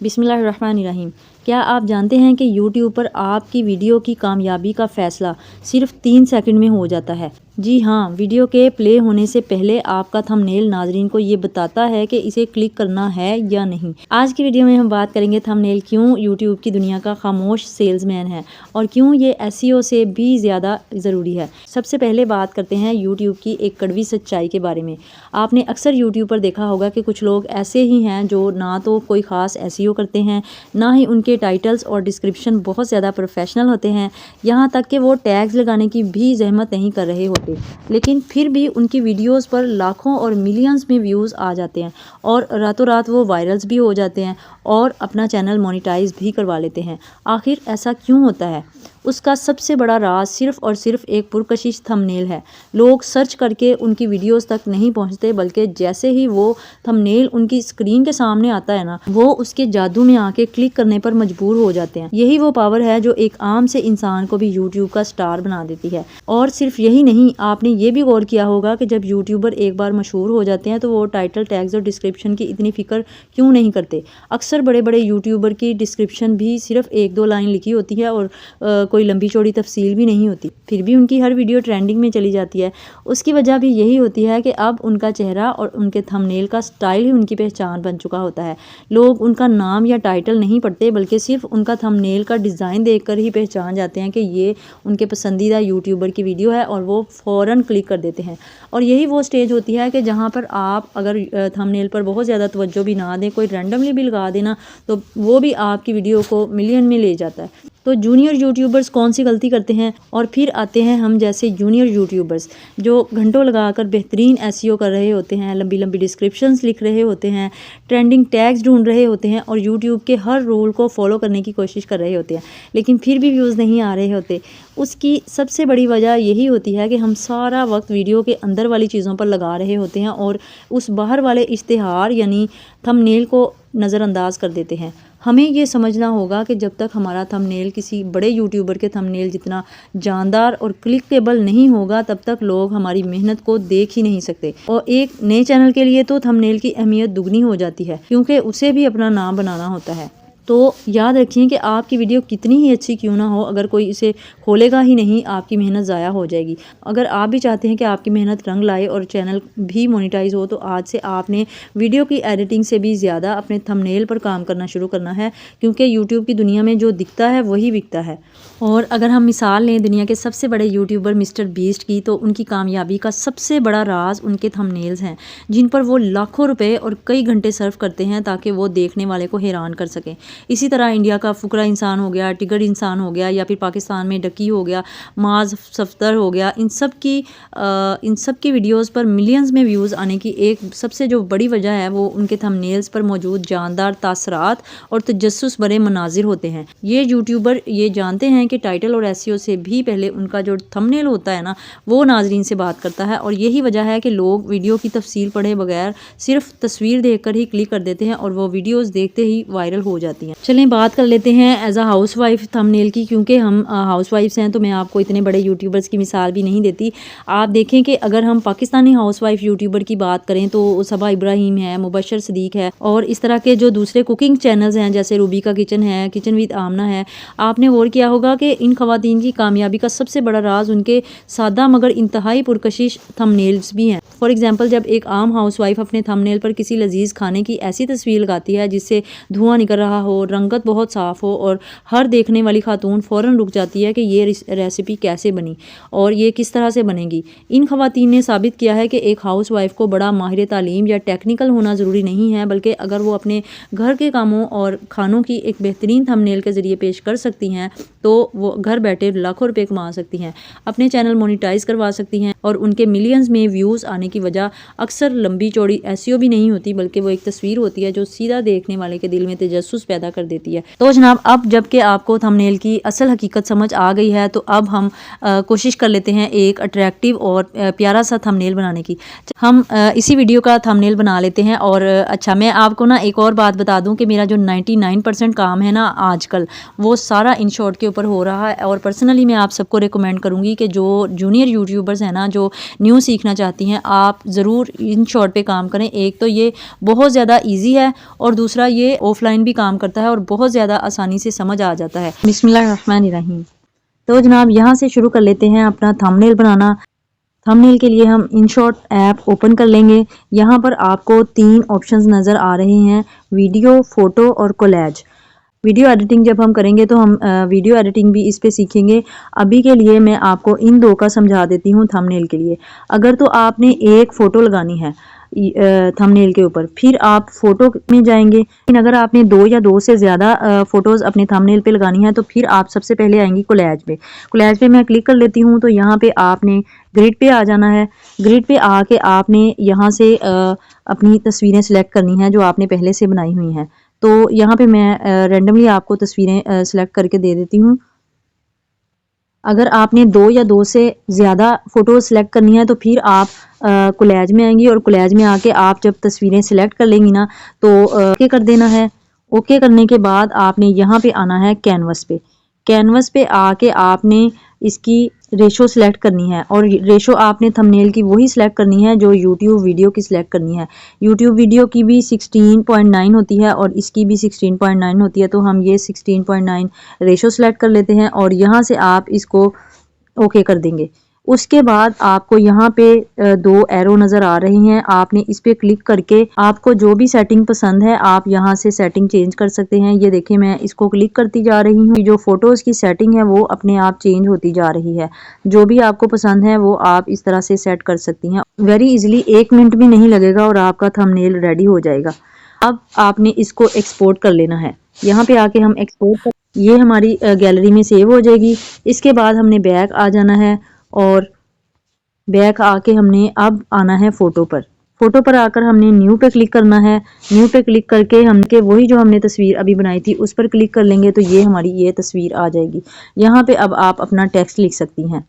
बिस्मिल्लाहिर्रहमानिर्रहीम। क्या आप जानते हैं कि यूट्यूब पर आपकी वीडियो की कामयाबी का फ़ैसला सिर्फ 3 सेकंड में हो जाता है। जी हाँ, वीडियो के प्ले होने से पहले आपका थंबनेल नाज़रीन को ये बताता है कि इसे क्लिक करना है या नहीं। आज की वीडियो में हम बात करेंगे थंबनेल क्यों यूट्यूब की दुनिया का खामोश सेल्समैन है और क्यों ये एसईओ से भी ज़्यादा ज़रूरी है। सबसे पहले बात करते हैं यूट्यूब की एक कड़वी सच्चाई के बारे में। आपने अक्सर यूट्यूब पर देखा होगा कि कुछ लोग ऐसे ही हैं जो ना तो कोई ख़ास एसईओ करते हैं, ना ही उनके टाइटल्स और डिस्क्रिप्शन बहुत ज़्यादा प्रोफेशनल होते हैं, यहाँ तक कि वो टैग्स लगाने की भी जहमत नहीं कर रहे होते, लेकिन फिर भी उनकी वीडियोस पर लाखों और मिलियंस में व्यूज़ आ जाते हैं और रातों रात वो वायरल्स भी हो जाते हैं और अपना चैनल मोनेटाइज भी करवा लेते हैं। आखिर ऐसा क्यों होता है? उसका सबसे बड़ा राज सिर्फ़ और सिर्फ एक पुरकशिश थंबनेल है। लोग सर्च करके उनकी वीडियोस तक नहीं पहुंचते, बल्कि जैसे ही वो थंबनेल उनकी स्क्रीन के सामने आता है ना, वो उसके जादू में आके क्लिक करने पर मजबूर हो जाते हैं। यही वो पावर है जो एक आम से इंसान को भी यूट्यूब का स्टार बना देती है। और सिर्फ यही नहीं, आपने ये भी गौर किया होगा कि जब यूट्यूबर एक बार मशहूर हो जाते हैं तो वो टाइटल, टैग्स और डिस्क्रिप्शन की इतनी फिक्र क्यों नहीं करते। अक्सर बड़े बड़े यूट्यूबर की डिस्क्रिप्शन भी सिर्फ 1-2 लाइन लिखी होती है और कोई लंबी चौड़ी तफसील भी नहीं होती, फिर भी उनकी हर वीडियो ट्रेंडिंग में चली जाती है। उसकी वजह भी यही होती है कि अब उनका चेहरा और उनके थंबनेल का स्टाइल ही उनकी पहचान बन चुका होता है। लोग उनका नाम या टाइटल नहीं पढ़ते, बल्कि सिर्फ उनका थंबनेल का डिज़ाइन देखकर ही पहचान जाते हैं कि ये उनके पसंदीदा यूट्यूबर की वीडियो है और वो फ़ौरन क्लिक कर देते हैं। और यही वो स्टेज होती है कि जहाँ पर आप अगर थंबनेल पर बहुत ज़्यादा तवज्जो भी ना दें, कोई रैंडमली भी लगा देना, तो वो भी आपकी वीडियो को मिलियन में ले जाता है। तो जूनियर यूट्यूबर्स कौन सी गलती करते हैं? और फिर आते हैं हम जैसे जूनियर यूट्यूबर्स जो घंटों लगाकर बेहतरीन एसईओ कर रहे होते हैं, लंबी लंबी डिस्क्रिप्शंस लिख रहे होते हैं, ट्रेंडिंग टैग्स ढूंढ रहे होते हैं और यूट्यूब के हर रूल को फॉलो करने की कोशिश कर रहे होते हैं, लेकिन फिर भी व्यूज़ नहीं आ रहे होते। उसकी सबसे बड़ी वजह यही होती है कि हम सारा वक्त वीडियो के अंदर वाली चीज़ों पर लगा रहे होते हैं और उस बाहर वाले इश्तिहार यानी थंबनेल को नज़रअंदाज कर देते हैं। हमें ये समझना होगा कि जब तक हमारा थंबनेल किसी बड़े यूट्यूबर के थंबनेल जितना जानदार और क्लिकेबल नहीं होगा, तब तक लोग हमारी मेहनत को देख ही नहीं सकते। और एक नए चैनल के लिए तो थंबनेल की अहमियत दुगनी हो जाती है, क्योंकि उसे भी अपना नाम बनाना होता है। तो याद रखिए कि आपकी वीडियो कितनी ही अच्छी क्यों ना हो, अगर कोई इसे खोलेगा ही नहीं, आपकी मेहनत ज़ाया हो जाएगी। अगर आप भी चाहते हैं कि आपकी मेहनत रंग लाए और चैनल भी मोनेटाइज हो, तो आज से आपने वीडियो की एडिटिंग से भी ज़्यादा अपने थंबनेल पर काम करना शुरू करना है, क्योंकि यूट्यूब की दुनिया में जो दिखता है वही बिकता है। और अगर हम मिसाल लें दुनिया के सबसे बड़े यूट्यूबर मिस्टर बीस्ट की, तो उनकी कामयाबी का सबसे बड़ा राज उनके थंबनेल्स हैं, जिन पर वो लाखों रुपए और कई घंटे सर्व करते हैं ताकि वो देखने वाले को हैरान कर सकें। इसी तरह इंडिया का फुकरा इंसान हो गया, टिगर इंसान हो गया, या फिर पाकिस्तान में डकी हो गया, माज सफ्तर हो गया, इन सब की वीडियोस पर मिलियंस में व्यूज़ आने की एक सबसे जो बड़ी वजह है वो उनके थंबनेल्स पर मौजूद जानदार तासरात और तजस्सुस भरे मनाजिर होते हैं। ये यूट्यूबर ये जानते हैं कि टाइटल और एसईओ से भी पहले उनका जो थंबनेल होता है ना, वो नाजरीन से बात करता है। और यही वजह है कि लोग वीडियो की तफसील पढ़े बगैर सिर्फ तस्वीर देखकर ही क्लिक कर देते हैं और वो वीडियोस देखते ही वायरल हो जाती हैं। चलें बात कर लेते हैं as a housewife thumbnail की, क्योंकि हम हाउस वाइफ्स हैं तो मैं आपको इतने बड़े यूट्यूबर्स की मिसाल भी नहीं देती। आप देखें कि अगर हम पाकिस्तानी हाउस वाइफ यूट्यूबर की बात करें तो सबा इब्राहिम है, मुबशर सदीक है और इस तरह के जो दूसरे कुकिंग चैनल्स हैं जैसे रूबी का किचन है, किचन विद आमना है। आपने गौर किया होगा कि इन खवातीन की कामयाबी का सबसे बड़ा राज उनके सादा मगर इंतहाई पुरकशिश थंबनेल्स भी हैं। फॉर एग्जाम्पल, जब एक आम हाउस वाइफ अपने थंबनेल पर किसी लजीज खाने की ऐसी तस्वीर लगाती है जिससे धुआं निकल रहा हो, रंगत बहुत साफ़ हो और हर देखने वाली खातून फ़ौरन रुक जाती है कि ये रेसिपी कैसे बनी और ये किस तरह से बनेगी। इन खवातीन ने साबित किया है कि एक हाउस वाइफ को बड़ा माहिर तालीम या टेक्निकल होना ज़रूरी नहीं है, बल्कि अगर वो अपने घर के कामों और खानों की एक बेहतरीन थंबनेल के ज़रिए पेश कर सकती हैं तो वो घर बैठे लाखों रुपए कमा सकती हैं, अपने चैनल मोनेटाइज करवा सकती हैं। और उनके मिलियंस में व्यूज़ आने की वजह अक्सर लंबी चौड़ी एसईओ भी नहीं होती, बल्कि वो एक तस्वीर होती है जो सीधा देखने वाले के दिल में तजस्सुस पैदा कर देती है। तो जनाब, अब जबकि आपको थंबनेल की असल हकीकत समझ आ गई है, तो अब हम कोशिश कर लेते हैं एक अट्रैक्टिव और प्यारा सा थंबनेल बनाने की। हम इसी वीडियो का थंबनेल बना लेते हैं। और अच्छा, मैं आपको ना एक और बात बता दूं कि मेरा जो 99% काम है ना आजकल, वो सारा इन शॉर्ट के ऊपर हो रहा है। और पर्सनली मैं आप सबको रिकमेंड करूंगी कि जो जूनियर यूट्यूबर्स हैं ना, जो न्यू सीखना चाहती हैं, आप ज़रूर इन शॉर्ट पे काम करें। एक तो ये बहुत ज़्यादा इजी है और दूसरा ये ऑफलाइन भी काम करता है और बहुत ज़्यादा आसानी से समझ आ जाता है। बिस्मिल्लाहिर्रहमानिर्रहीम। तो जनाब यहाँ से शुरू कर लेते हैं अपना थंबनेल बनाना। थंबनेल के लिए हम InShot ऐप ओपन कर लेंगे। यहाँ पर आपको 3 ऑप्शंस नज़र आ रहे हैं, वीडियो, फ़ोटो और कोलैज। वीडियो एडिटिंग जब हम करेंगे तो हम वीडियो एडिटिंग भी इस पे सीखेंगे। अभी के लिए मैं आपको इन 2 का समझा देती हूँ थंबनेल के लिए। अगर तो आपने एक फ़ोटो लगानी है थंबनेल के ऊपर, फिर आप फ़ोटो में जाएंगे। लेकिन अगर आपने 2 या 2 से ज़्यादा फ़ोटोज़ अपने थंबनेल पे लगानी है तो फिर आप सबसे पहले आएंगी कोलैज पे। कोलैज पे मैं क्लिक कर लेती हूँ तो यहाँ पे आपने ग्रिड पे आ जाना है। ग्रिड पे आके आपने यहाँ से अपनी तस्वीरें सिलेक्ट करनी है जो आपने पहले से बनाई हुई हैं। तो यहाँ पे मैं रैंडमली आपको तस्वीरें सिलेक्ट करके दे देती हूँ। अगर आपने 2 या 2 से ज़्यादा फ़ोटो सेलेक्ट करनी है तो फिर आप कोलैज में आएंगी और कोलैज में आके आप जब तस्वीरें सिलेक्ट कर लेंगी ना तो ओके कर देना है। ओके करने के बाद आपने यहाँ पे आना है कैनवस पे। कैनवस पे आके आपने इसकी रेशो सिलेक्ट करनी है और रेशो आपने थंबनेल की वही सिलेक्ट करनी है जो यूट्यूब वीडियो की सिलेक्ट करनी है। यूट्यूब वीडियो की भी 16.9 होती है और इसकी भी 16.9 होती है, तो हम ये 16.9 रेशो सिलेक्ट कर लेते हैं और यहाँ से आप इसको ओके कर देंगे। उसके बाद आपको यहाँ पे 2 एरो नज़र आ रही हैं, आपने इस पे क्लिक करके आपको जो भी सेटिंग पसंद है आप यहाँ से सेटिंग चेंज कर सकते हैं। ये देखिए मैं इसको क्लिक करती जा रही हूँ, जो फोटोज़ की सेटिंग है वो अपने आप चेंज होती जा रही है। जो भी आपको पसंद है वो आप इस तरह से सेट कर सकती हैं। वेरी इजीली 1 मिनट भी नहीं लगेगा और आपका थंबनेल रेडी हो जाएगा। अब आपने इसको एक्सपोर्ट कर लेना है। यहाँ पे आके हम एक्सपोर्ट कर, ये हमारी गैलरी में सेव हो जाएगी। इसके बाद हमने बैक आ जाना है और बैक आके हमने अब आना है फ़ोटो पर। फ़ोटो पर आकर हमने न्यू पे क्लिक करना है। न्यू पे क्लिक करके हमके वही जो हमने तस्वीर अभी बनाई थी उस पर क्लिक कर लेंगे तो ये हमारी ये तस्वीर आ जाएगी। यहाँ पे अब आप अपना टेक्स्ट लिख सकती हैं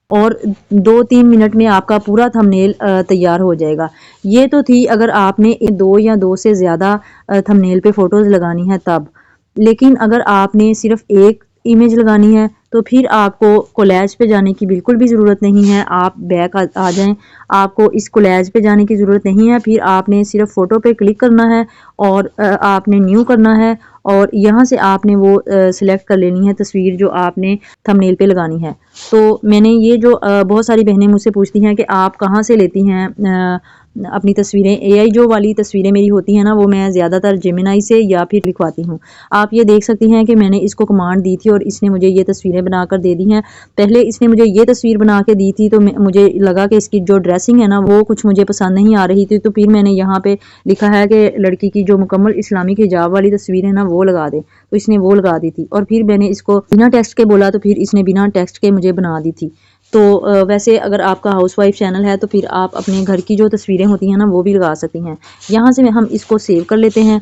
और 2-3 मिनट में आपका पूरा थंबनेल तैयार हो जाएगा। ये तो थी अगर आपने 2 या 2 से ज़्यादा थंबनेल पे फ़ोटोज़ लगानी है तब। लेकिन अगर आपने सिर्फ एक इमेज लगानी है तो फिर आपको कोलैज पे जाने की बिल्कुल भी ज़रूरत नहीं है। आप बैक आ जाएं, आपको इस कोलैज पे जाने की ज़रूरत नहीं है। फिर आपने सिर्फ फ़ोटो पे क्लिक करना है और आपने न्यू करना है और यहाँ से आपने वो सिलेक्ट कर लेनी है तस्वीर जो आपने थंबनेल पे लगानी है। तो मैंने ये जो बहुत सारी बहनें मुझसे पूछती हैं कि आप कहाँ से लेती हैं अपनी तस्वीरें। AI जो वाली तस्वीरें मेरी होती हैं ना वो मैं ज़्यादातर जेमिनाई से या फिर लिखवाती हूँ। आप ये देख सकती हैं कि मैंने इसको कमांड दी थी और इसने मुझे ये तस्वीरें बनाकर दे दी हैं। पहले इसने मुझे ये तस्वीर बना के दी थी तो मुझे लगा कि इसकी जो ड्रेसिंग है ना वो कुछ मुझे पसंद नहीं आ रही थी, तो फिर मैंने यहाँ पे लिखा है कि लड़की की जो मुकम्मल इस्लामिक हिजाब वाली तस्वीर है ना वो लगा दे, तो इसने वो लगा दी थी। और फिर मैंने इसको बिना टेक्स्ट के बोला तो फिर इसने बिना टेक्स्ट के मुझे बना दी थी। तो वैसे अगर आपका हाउसवाइफ चैनल है तो फिर आप अपने घर की जो तस्वीरें होती हैं ना वो भी लगा सकती हैं। यहाँ से हम इसको सेव कर लेते हैं।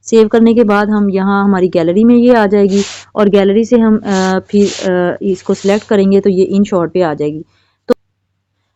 सेव करने के बाद हम यहाँ हमारी गैलरी में ये आ जाएगी और गैलरी से हम फिर इसको सिलेक्ट करेंगे तो ये इन शॉर्ट पे आ जाएगी।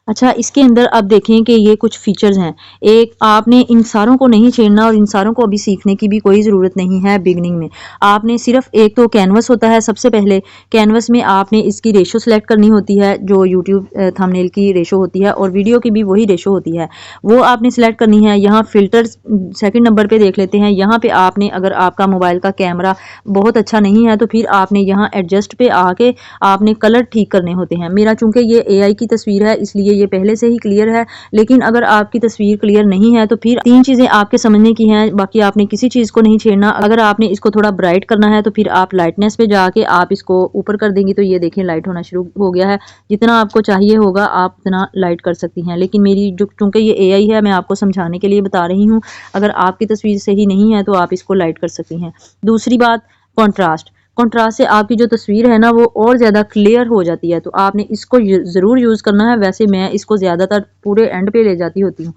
अच्छा, इसके अंदर अब देखें कि ये कुछ फीचर्स हैं। एक, आपने इन सारों को नहीं छेड़ना और इन सारों को अभी सीखने की भी कोई ज़रूरत नहीं है बिगनिंग में। आपने सिर्फ एक तो कैनवस होता है, सबसे पहले कैनवस में आपने इसकी रेशो सेलेक्ट करनी होती है जो यूट्यूब थंबनेल की रेशो होती है और वीडियो की भी वही रेशो होती है, वो आपने सेलेक्ट करनी है। यहाँ फ़िल्टर सेकंड नंबर पे देख लेते हैं। यहाँ पे आपने अगर आपका मोबाइल का कैमरा बहुत अच्छा नहीं है तो फिर आपने यहाँ एडजस्ट पे आके आपने कलर ठीक करने होते हैं। मेरा चूँकि ये AI की तस्वीर है इसलिए ये पहले से ही क्लियर है, लेकिन अगर आपकी तस्वीर क्लियर नहीं है तो फिर 3 चीज़ें आपके समझने की हैं, बाकी आपने किसी चीज़ को नहीं छेड़ना। अगर आपने इसको थोड़ा ब्राइट करना है तो फिर आप लाइटनेस पे जाके आप इसको ऊपर कर देंगी तो ये देखें लाइट होना शुरू हो गया है। जितना आपको चाहिए होगा आप उतना लाइट कर सकती हैं, लेकिन मेरी जो चूँकि ये AI है मैं आपको समझाने के लिए बता रही हूँ। अगर आपकी तस्वीर सही नहीं है तो आप इसको लाइट कर सकती हैं। दूसरी बात, कॉन्ट्रास्ट। कॉन्ट्रास्ट से आपकी जो तस्वीर है ना वो और ज़्यादा क्लियर हो जाती है, तो आपने इसको ज़रूर यूज़ करना है। वैसे मैं इसको ज़्यादातर पूरे एंड पे ले जाती होती हूँ,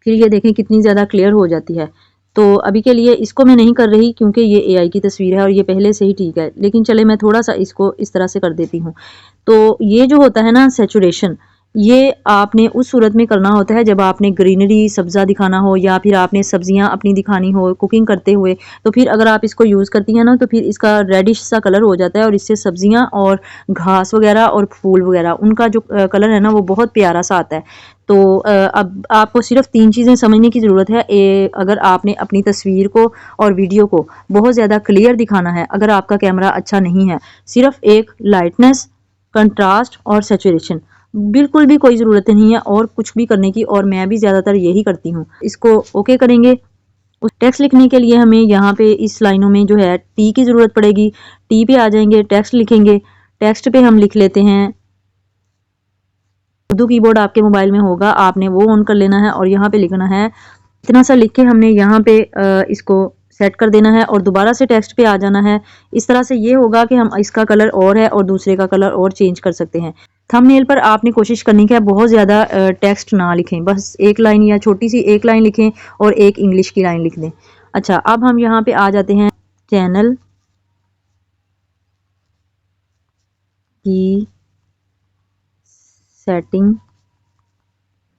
फिर ये देखें कितनी ज़्यादा क्लियर हो जाती है। तो अभी के लिए इसको मैं नहीं कर रही क्योंकि ये AI की तस्वीर है और ये पहले से ही ठीक है, लेकिन चले मैं थोड़ा सा इसको इस तरह से कर देती हूँ। तो ये जो होता है ना सैचुरेशन, ये आपने उस सूरत में करना होता है जब आपने ग्रीनरी सब्ज़ा दिखाना हो या फिर आपने सब्जियां अपनी दिखानी हो कुकिंग करते हुए। तो फिर अगर आप इसको यूज़ करती हैं ना तो फिर इसका रेडिश सा कलर हो जाता है और इससे सब्जियां और घास वगैरह और फूल वगैरह उनका जो कलर है ना वो बहुत प्यारा सा आता है। तो अब आपको सिर्फ 3 चीज़ें समझने की ज़रूरत है। अगर आपने अपनी तस्वीर को और वीडियो को बहुत ज़्यादा क्लियर दिखाना है, अगर आपका कैमरा अच्छा नहीं है, सिर्फ एक लाइटनेस, कंट्रास्ट और सैचुरेशन, बिल्कुल भी कोई ज़रूरत नहीं है और कुछ भी करने की, और मैं भी ज़्यादातर यही करती हूँ। इसको ओके करेंगे। उस टेक्स्ट लिखने के लिए हमें यहाँ पे इस लाइनों में जो है टी की ज़रूरत पड़ेगी। टी पे आ जाएंगे, टेक्स्ट लिखेंगे। टेक्स्ट पे हम लिख लेते हैं, उर्दू कीबोर्ड आपके मोबाइल में होगा, आपने वो ऑन कर लेना है और यहाँ पे लिखना है। इतना सा लिख के हमने यहाँ पे इसको सेट कर देना है और दोबारा से टेक्स्ट पे आ जाना है। इस तरह से ये होगा कि हम इसका कलर और है और दूसरे का कलर और चेंज कर सकते हैं। थंबनेल पर आपने कोशिश करनी है बहुत ज़्यादा टेक्स्ट ना लिखें, बस एक लाइन या छोटी सी एक लाइन लिखें और एक इंग्लिश की लाइन लिख दें। अच्छा, अब हम यहाँ पे आ जाते हैं चैनल की सेटिंग।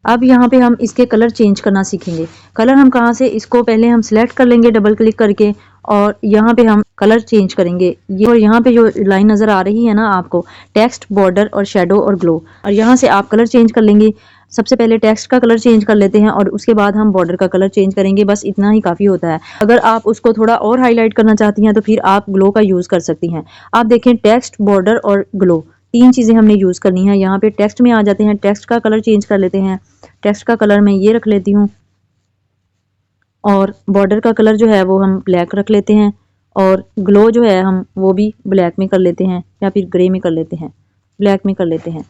अब यहाँ पे हम इसके कलर चेंज करना सीखेंगे। कलर हम कहाँ से, इसको पहले हम सिलेक्ट कर लेंगे डबल क्लिक करके और यहाँ पे हम कलर चेंज करेंगे। ये और यहाँ पे जो लाइन नज़र आ रही है ना आपको, टेक्स्ट, बॉर्डर और शेडो और ग्लो, और यहाँ से आप कलर चेंज कर लेंगे। सबसे पहले टेक्स्ट का कलर चेंज कर लेते हैं और उसके बाद हम बॉर्डर का कलर चेंज करेंगे। बस इतना ही काफ़ी होता है। अगर आप उसको थोड़ा और हाईलाइट करना चाहती हैं तो फिर आप ग्लो का यूज़ कर सकती हैं। आप देखें, टेक्स्ट, बॉर्डर और ग्लो, 3 चीज़ें हमने यूज़ करनी है। यहाँ पे टेक्स्ट में आ जाते हैं, टेक्स्ट का कलर चेंज कर लेते हैं। टेक्स्ट का कलर मैं ये रख लेती हूँ और बॉर्डर का कलर जो है वो हम ब्लैक रख लेते हैं और ग्लो जो है हम वो भी ब्लैक में कर लेते हैं या फिर ग्रे में कर लेते हैं, ब्लैक में कर लेते हैं।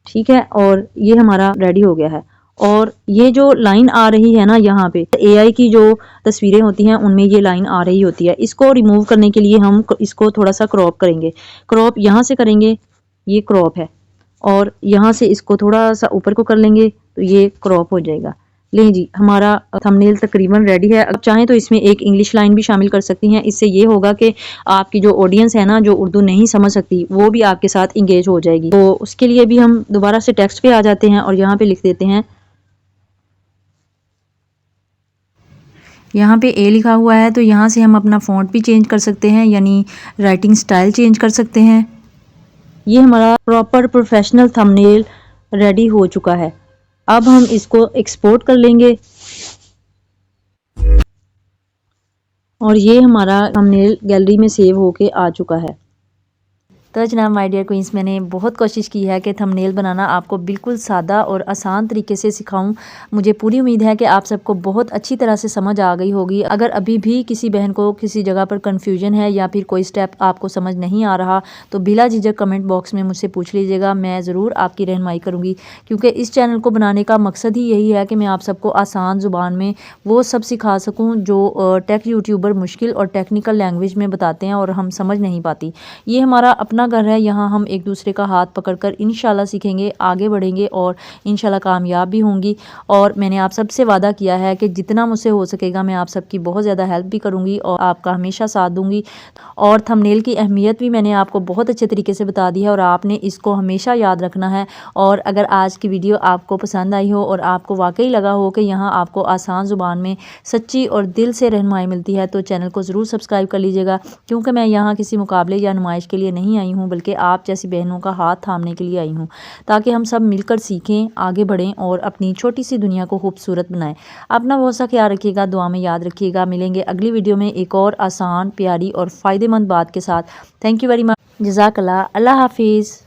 ठीक है, और ये हमारा रेडी हो गया है। और ये जो लाइन आ रही है ना यहाँ पे, एआई की जो तस्वीरें होती हैं उनमें ये लाइन आ रही होती है। इसको रिमूव करने के लिए हम इसको थोड़ा सा क्रॉप करेंगे। क्रॉप यहाँ से करेंगे, ये क्रॉप है, और यहाँ से इसको थोड़ा सा ऊपर को कर लेंगे तो ये क्रॉप हो जाएगा। लें जी, हमारा थंबनेल तकरीबन रेडी है। अब चाहें तो इसमें एक इंग्लिश लाइन भी शामिल कर सकती हैं। इससे ये होगा कि आपकी जो ऑडियंस है ना, जो उर्दू नहीं समझ सकती, वो भी आपके साथ इंगेज हो जाएगी। तो उसके लिए भी हम दोबारा से टेक्स्ट पे आ जाते हैं और यहाँ पे लिख देते हैं, यहाँ पे ए लिखा हुआ है तो यहाँ से हम अपना फ़ॉन्ट भी चेंज कर सकते हैं, यानी राइटिंग स्टाइल चेंज कर सकते हैं। ये हमारा प्रॉपर प्रोफेशनल थंबनेल रेडी हो चुका है। अब हम इसको एक्सपोर्ट कर लेंगे और ये हमारा थंबनेल गैलरी में सेव होके आ चुका है। तो जनाब माय डियर क्वींस, मैंने बहुत कोशिश की है कि थंबनेल बनाना आपको बिल्कुल सादा और आसान तरीके से सिखाऊं। मुझे पूरी उम्मीद है कि आप सबको बहुत अच्छी तरह से समझ आ गई होगी। अगर अभी भी किसी बहन को किसी जगह पर कन्फ्यूजन है या फिर कोई स्टेप आपको समझ नहीं आ रहा तो बिला झिझक कमेंट बॉक्स में मुझसे पूछ लीजिएगा, मैं ज़रूर आपकी रहनुमाई करूँगी। क्योंकि इस चैनल को बनाने का मकसद ही यही है कि मैं आप सबको आसान ज़ुबान में वो सब सिखा सकूँ जो टेक यूट्यूबर मुश्किल और टेक्निकल लैंग्वेज में बताते हैं और हम समझ नहीं पाती। ये हमारा अपना घर है, यहाँ हम एक दूसरे का हाथ पकड़कर इंशाल्लाह सीखेंगे, आगे बढ़ेंगे और इंशाल्लाह कामयाब भी होंगी। और मैंने आप सबसे वादा किया है कि जितना मुझसे हो सकेगा मैं आप सबकी बहुत ज़्यादा हेल्प भी करूँगी और आपका हमेशा साथ दूँगी। और थंबनेल की अहमियत भी मैंने आपको बहुत अच्छे तरीके से बता दी है और आपने इसको हमेशा याद रखना है। और अगर आज की वीडियो आपको पसंद आई हो और आपको वाकई लगा हो कि यहाँ आपको आसान ज़ुबान में सच्ची और दिल से रहनुमाई मिलती है तो चैनल को ज़रूर सब्सक्राइब कर लीजिएगा। क्योंकि मैं यहाँ किसी मुकाबले या नुमाइश के लिए नहीं आई हूँ, बल्कि आप जैसी बहनों का हाथ थामने के लिए आई हूँ, ताकि हम सब मिलकर सीखें, आगे बढ़ें और अपनी छोटी सी दुनिया को खूबसूरत बनाएं। अपना बहुत सा ख्याल रखिएगा, दुआ में याद रखिएगा। मिलेंगे अगली वीडियो में एक और आसान, प्यारी और फ़ायदेमंद बात के साथ। Thank you very much. जज़ाकल्लाह। अल्लाह हाफिज़।